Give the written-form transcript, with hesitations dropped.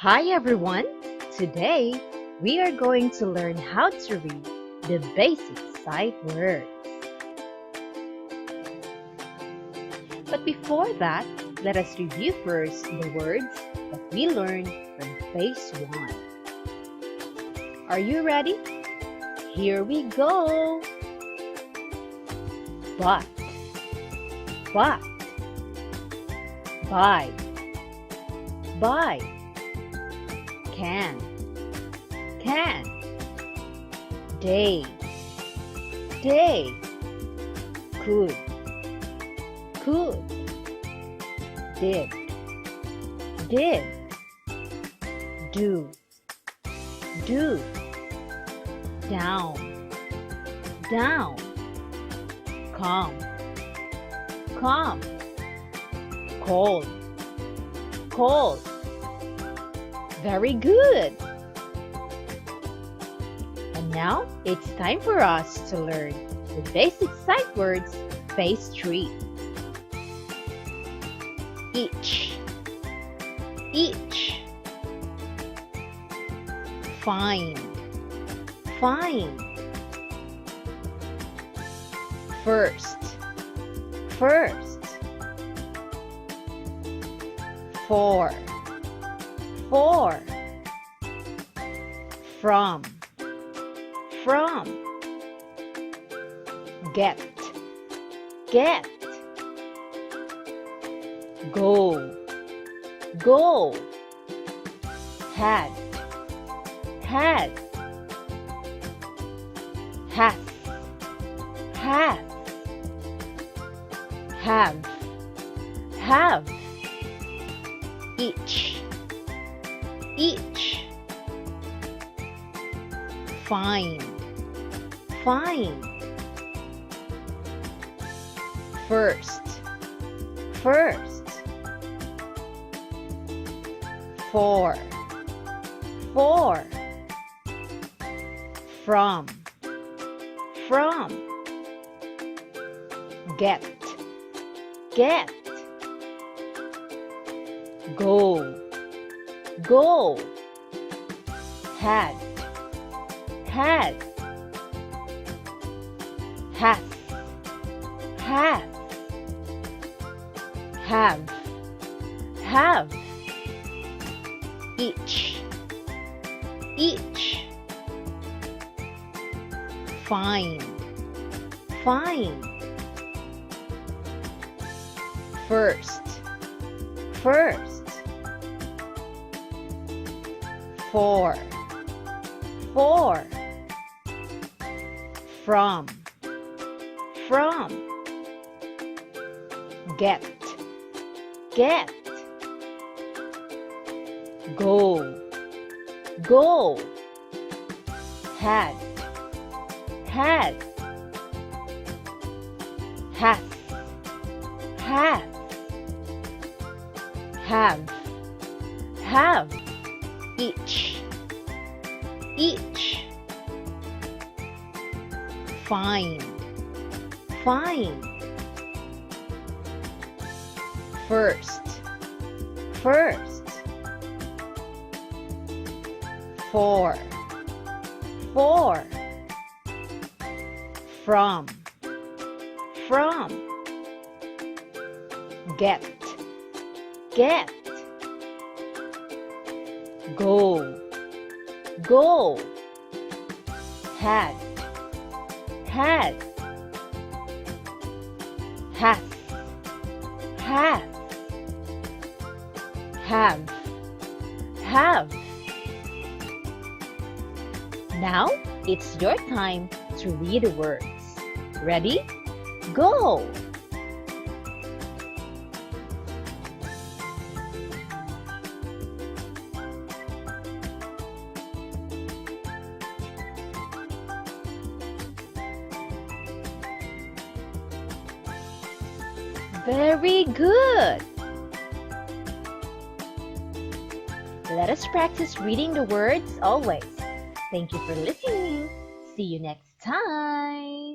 Hi everyone! Today, we are going to learn how to read the basic sight words. But before that, let us review first the words that we learned from phase 1. Are you ready? Here we go! But, but, by, can, day, could, did, do, down, come, cold. Very good! And now, it's time for us to learn the basic sight words, phase 3. Each, find, first, for, from, get, go, had, has, have, each, find, first, for, from, get, go, had, has, have, each, find, first, for, from, get, go, had, has, have, each, find, first, for, from, get, go, had, has, have. Now, it's your time to read the words. Ready? Go! Very good! Let us practice reading the words always. Thank you for listening. See you next time.